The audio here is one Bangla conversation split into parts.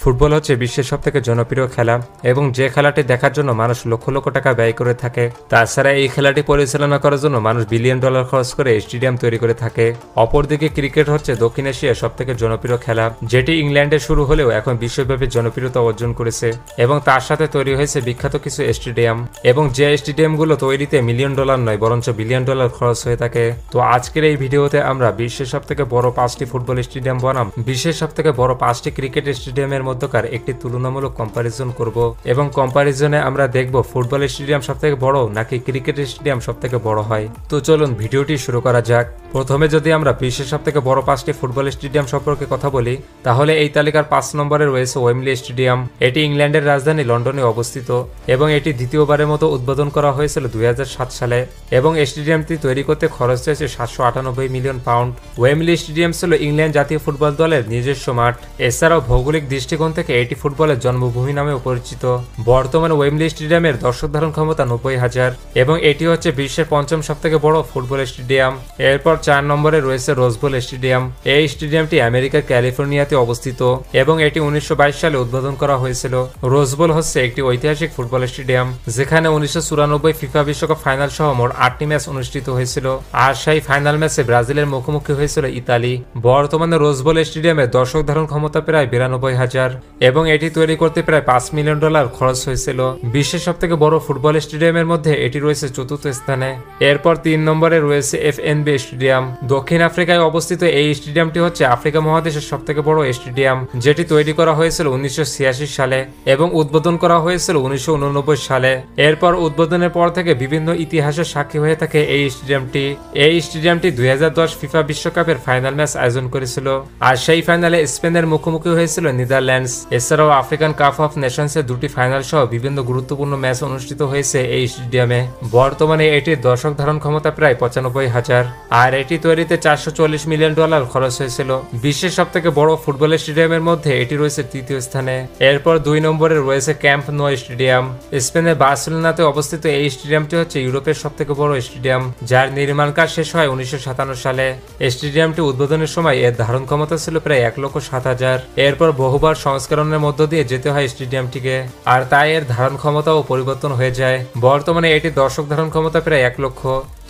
ফুটবল হচ্ছে বিশ্বের সবথেকে জনপ্রিয় খেলা এবং যে খেলাটি দেখার জন্য মানুষ লক্ষ লক্ষ টাকা ব্যয় করে থাকে। তাছাড়া এই খেলাটি পরিচালনা করার জন্য মানুষ বিলিয়ন ডলার খরচ করে স্টেডিয়াম তৈরি করে থাকে। অপরদিকে ক্রিকেট হচ্ছে দক্ষিণ এশিয়ার সবথেকে জনপ্রিয় খেলা, যেটি ইংল্যান্ডে শুরু হলেও এখন বিশ্বব্যাপী জনপ্রিয়তা অর্জন করেছে এবং তার সাথে তৈরি হয়েছে বিখ্যাত কিছু স্টেডিয়াম, এবং যে স্টেডিয়ামগুলো তৈরিতে মিলিয়ন ডলার নয় বরঞ্চ বিলিয়ন ডলার খরচ হয়ে থাকে। তো আজকের এই ভিডিওতে আমরা বিশ্বের সবথেকে বড় 5টি ফুটবল স্টেডিয়াম বনাম বিশ্বের সবথেকে বড় 5টি ক্রিকেট স্টেডিয়ামের মধ্যকার একটি তুলনামূলক কম্পারিজন করব এবং কম্পারিজনে আমরা দেখব ফুটবল স্টেডিয়াম সবথেকে বড় নাকি ক্রিকেট স্টেডিয়াম সবথেকে বড় হয়। তো চলুন ভিডিওটি শুরু করা যাক। প্রথমে যদি আমরা বিশ্বের সবথেকে বড় 5টি ফুটবল স্টেডিয়াম সম্পর্কে কথা বলি, তাহলে এই তালিকার 5 নম্বরে রয়েছে ওয়েমলি স্টেডিয়াম। এটি ইংল্যান্ডের রাজধানী লন্ডনে অবস্থিত এবং এটি দ্বিতীয়বারের মতো উদ্বোধন করা হয়েছিল 2007 সালে এবং স্টেডিয়ামটি তৈরি করতে খরচ হয়েছে 798 মিলিয়ন পাউন্ড। ওয়েমলি স্টেডিয়াম ছিল ইংল্যান্ড জাতীয় ফুটবল দলের নিজস্ব মাঠ। এছাড়াও ভৌগোলিক দৃষ্টিকোণ থেকে এটি ফুটবলের জন্মভূমি নামেও পরিচিত। বর্তমানে ওয়েমলি স্টেডিয়ামের দর্শক ধারণ ক্ষমতা 90,000 এবং এটি হচ্ছে বিশ্বের 5ম সবথেকে বড় ফুটবল স্টেডিয়াম। এরপর 4 নম্বরে রয়েছে রোজবোল স্টেডিয়াম। এই স্টেডিয়ামটি আমেরিকার ক্যালিফোর্নিয়াতে অবস্থিত এবং এটি 1922 সালে উদ্বোধন করা হয়েছিল। রোজবোল হচ্ছে একটি ঐতিহাসিক ফুটবল স্টেডিয়াম যেখানে 1994 ফিফা বিশ্বকাপ ফাইনাল সহ মোট 8টি ম্যাচ অনুষ্ঠিত হয়েছিল, আর সেই ফাইনাল ম্যাচে ব্রাজিলের মুখোমুখি হয়েছিল ইতালি। বর্তমানে রোজবোল স্টেডিয়ামের দর্শক ধারণ ক্ষমতা প্রায় 92,000 এবং এটি তৈরি করতে প্রায় $5 মিলিয়ন খরচ হয়েছিল। বিশ্বের সবথেকে বড় ফুটবল স্টেডিয়ামের মধ্যে এটি রয়েছে 4র্থ স্থানে। এরপর 3 নম্বরে রয়েছে এফএনবি স্টেডিয়াম। দক্ষিণ আফ্রিকায় অবস্থিত এই স্টেডিয়ামটি হচ্ছে আফ্রিকা মহাদেশের সবথেকে বড় স্টেডিয়াম, যেটি তৈরি করা হয়েছিল 1986 সালে এবং উদ্বোধন করা হয়েছিল 1989 সালে। এরপর উদ্বোধনের পর থেকে বিভিন্ন ইতিহাসের সাক্ষী হয়ে থাকে এই স্টেডিয়ামটি। এই স্টেডিয়ামটি 2010 ফিফা বিশ্বকাপের ফাইনাল ম্যাচ আয়োজন করেছিল, আর সেই ফাইনালে স্পেনের মুখোমুখি হয়েছিল নেদারল্যান্ডস। এছাড়াও আফ্রিকান কাপ অফ নেশনসের 2টি ফাইনাল সহ বিভিন্ন গুরুত্বপূর্ণ ম্যাচ অনুষ্ঠিত হয়েছে এই স্টেডিয়ামে। বর্তমানে এটির দর্শক ধারণ ক্ষমতা প্রায় 95,000 আর এটি তৈরিতে $440 মিলিয়ন খরচ হয়েছিল। বিশ্বের সবথেকে বড় ফুটবল স্টেডিয়ামের মধ্যে এটি রয়েছে 3য় স্থানে। এরপর 2 নম্বরে রয়েছে ক্যাম্প নো স্টেডিয়াম। স্পেনের বার্সেলোনাতে অবস্থিত এই স্টেডিয়ামটি হচ্ছে ইউরোপের সবথেকে বড় স্টেডিয়াম, যার নির্মাণ কাজ শেষ হয় 1957 সালে। স্টেডিয়ামটি উদ্বোধনের সময় এর ধারণ ক্ষমতা ছিল প্রায় 1,07,000। এরপর বহুবার সংস্করণের মধ্য দিয়ে যেতে হয় স্টেডিয়ামটিকে, আর তাই এর ধারণ ক্ষমতাও পরিবর্তন হয়ে যায়। বর্তমানে এটি দর্শক ধারণ ক্ষমতা প্রায় 1 লক্ষ।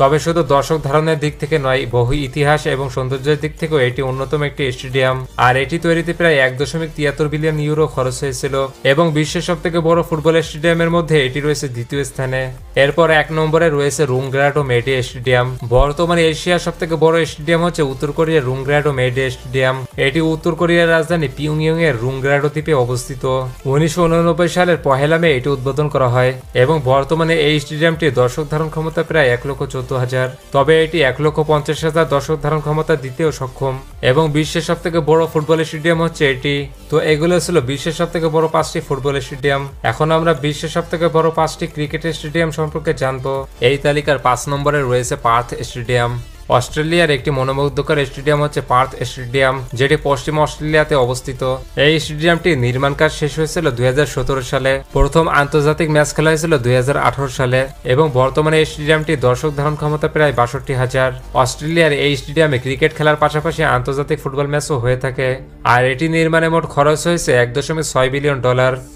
তবে শুধু দর্শক ধারণের দিক থেকে নয়, বহু ইতিহাস এবং সৌন্দর্যের দিক থেকেও এটি অন্যতম একটি স্টেডিয়াম, আর এটি তৈরিতে প্রায় 1.73 বিলিয়ন ইউরো খরচ হয়েছিল এবং বিশ্বের সবথেকে বড় ফুটবল স্টেডিয়ামের মধ্যে এটি রয়েছে 2য় স্থানে। এরপর 1 নম্বরে রয়েছে রুংগ্রাডো মেডে স্টেডিয়াম। বর্তমানে এশিয়ার সবথেকে বড় স্টেডিয়াম হচ্ছে উত্তর কোরিয়ার রুংগ্রাডো মেডে স্টেডিয়াম। এটি উত্তর কোরিয়ার রাজধানী পিয়ংইয়ং এর রুংগ্রাডো দ্বীপে অবস্থিত। 1989 সালের 1 মে এটি উদ্বোধন করা হয় এবং বর্তমানে এই স্টেডিয়ামটির দর্শক ধারণ ক্ষমতা প্রায় 1,14,000। তবে এটি 1,50,000 দর্শক ধারণ ক্ষমতা দিতেও সক্ষম এবং বিশ্বের সবথেকে বড় ফুটবল স্টেডিয়াম হচ্ছে এটি। তো এগুলো ছিল বিশ্বের সবথেকে বড় 5টি ফুটবল স্টেডিয়াম। এখন আমরা বিশ্বের সবথেকে বড় 5টি ক্রিকেট স্টেডিয়াম সম্পর্কে জানবো। এই তালিকার 5 নম্বরে রয়েছে পার্থ স্টেডিয়াম। অস্ট্রেলিয়ার একটি মনোমুগ্ধকর স্টেডিয়াম হচ্ছে পার্থ স্টেডিয়াম, যেটি পশ্চিম অস্ট্রেলিয়াতে অবস্থিত। এই স্টেডিয়ামটির নির্মাণ কাজ শেষ হয়েছিল 2017 সালে। প্রথম আন্তর্জাতিক ম্যাচ খেলা হয়েছিল 2018 সালে এবং বর্তমানে এই স্টেডিয়ামটির দর্শক ধারণ ক্ষমতা প্রায় 62,000। অস্ট্রেলিয়ার এই স্টেডিয়ামে ক্রিকেট খেলার পাশাপাশি আন্তর্জাতিক ফুটবল ম্যাচও হয়ে থাকে, আর এটি নির্মাণে মোট খরচ হয়েছে $1.6 বিলিয়ন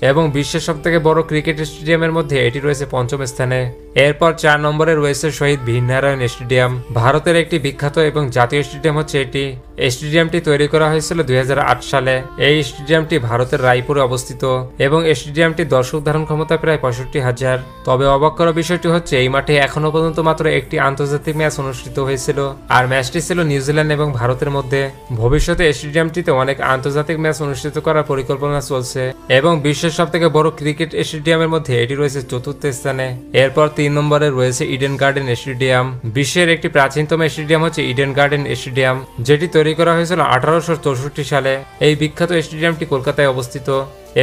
এবং বিশ্বের সবথেকে বড় ক্রিকেট স্টেডিয়ামের মধ্যে এটি রয়েছে 5ম স্থানে। এরপর 4 নম্বরে রয়েছে শহীদ ভীরনারায়ণ স্টেডিয়াম। ভারতের একটি বিখ্যাত এবং জাতীয় স্টেডিয়াম হচ্ছে এটি। স্টেডিয়ামটি তৈরি করা হয়েছিল 2008 সালে। এই স্টেডিয়ামটি ভারতের রায়পুরে অবস্থিত এবং স্টেডিয়ামটির দর্শক ধারণ ক্ষমতা প্রায় 65,000। তবে অবাক করা বিষয়টি হচ্ছে এই মাঠে এখনো পর্যন্ত মাত্র একটি আন্তর্জাতিক ম্যাচ অনুষ্ঠিত হয়েছিল, আর ম্যাচটি ছিল নিউজিল্যান্ড এবং ভারতের মধ্যে। ভবিষ্যতে স্টেডিয়ামটিতে অনেক আন্তর্জাতিক ম্যাচ অনুষ্ঠিত করার পরিকল্পনা চলছে এবং বিশ্বের সবথেকে বড় ক্রিকেট স্টেডিয়ামের মধ্যে এটি রয়েছে 4র্থ স্থানে। এরপর 3 নম্বরে রয়েছে ইডেন গার্ডেন স্টেডিয়াম। বিশ্বের একটি প্রাচীনতম স্টেডিয়াম হচ্ছে ইডেন গার্ডেন স্টেডিয়াম, যেটি তৈরি করা হয়েছিল 1864 সালে। এই বিখ্যাত স্টেডিয়ামটি কলকাতায় অবস্থিত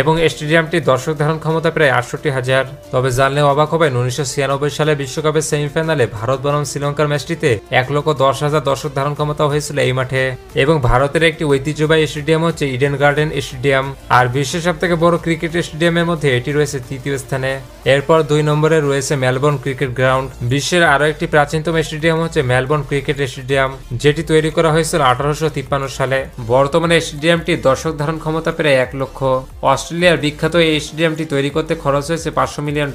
এবং স্টেডিয়ামটি দর্শক ধারণ ক্ষমতা প্রায় 68,000। তবে জানলে অবাক হবেন 1996 সালে বিশ্বকাপের সেমিফাইনালে ভারত বনাম শ্রীলঙ্কার ম্যাচটিতে 1,10,000 দর্শক ধারণ ক্ষমতা হয়েছিল এই মাঠে। এবং ভারতের একটি ঐতিহ্যবাহী স্টেডিয়াম হচ্ছে ইডেন গার্ডেন স্টেডিয়াম, আর বিশ্বের সবথেকে বড় ক্রিকেট স্টেডিয়ামের মধ্যে এটি রয়েছে তৃতীয় স্থানে। এরপর 2 নম্বরে রয়েছে মেলবোর্ন ক্রিকেট গ্রাউন্ড। বিশ্বের আরো একটি প্রাচীনতম স্টেডিয়াম হচ্ছে মেলবোর্ন ক্রিকেট স্টেডিয়াম, যেটি তৈরি করা হয়েছিল 1853 সালে। বর্তমানে স্টেডিয়ামটি দর্শক ধারণ ক্ষমতা প্রায় 1 লক্ষ। অস্ট্রেলিয়ার বিখ্যাত এই স্টেডিয়ামটি তৈরি করতে খরচ হয়েছে $500 মিলিয়ন,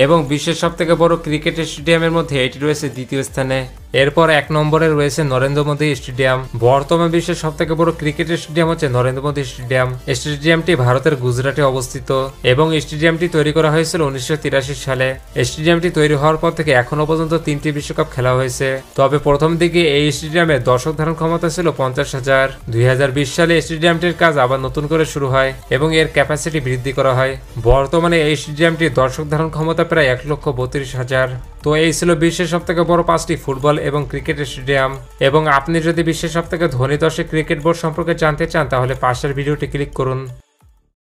এবং বিশ্বের সবথেকে বড় ক্রিকেট স্টেডিয়ামের মধ্যে এটি রয়েছে দ্বিতীয় স্থানে। এরপর 1 নম্বরে রয়েছে নরেন্দ্র মোদী স্টেডিয়াম। বর্তমান বিশ্বের সবথেকে বড় ক্রিকেট স্টেডিয়াম হচ্ছে নরেন্দ্র মোদী স্টেডিয়াম। স্টেডিয়ামটি ভারতের গুজরাটে অবস্থিত এবং স্টেডিয়ামটি তৈরি করা হয়েছিল 1983 সালে। স্টেডিয়ামটি তৈরি হওয়ার পর থেকে এখনো পর্যন্ত 3টি বিশ্বকাপ খেলা হয়েছে। তবে প্রথম দিকে এই স্টেডিয়ামে দর্শক ধারণ ক্ষমতা ছিল 50,000। 2020 সালে স্টেডিয়ামটির কাজ আবার নতুন করে শুরু হয় এবং এর ক্যাপাসিটি বৃদ্ধি করা হয়। বর্তমানে এই স্টেডিয়ামটির দর্শক ধারণ ক্ষমতা প্রায় 1,32,000। তো এই ছিল বিশ্বের সবথেকে বড় 5টি ফুটবল এবং ক্রিকেট স্টেডিয়াম। এবং আপনি যদি বিশ্বের সবথেকে ধনী 10 ক্রিকেট বোর্ড সম্পর্কে জানতে চান তাহলে পাশের ভিডিওটি ক্লিক করুন।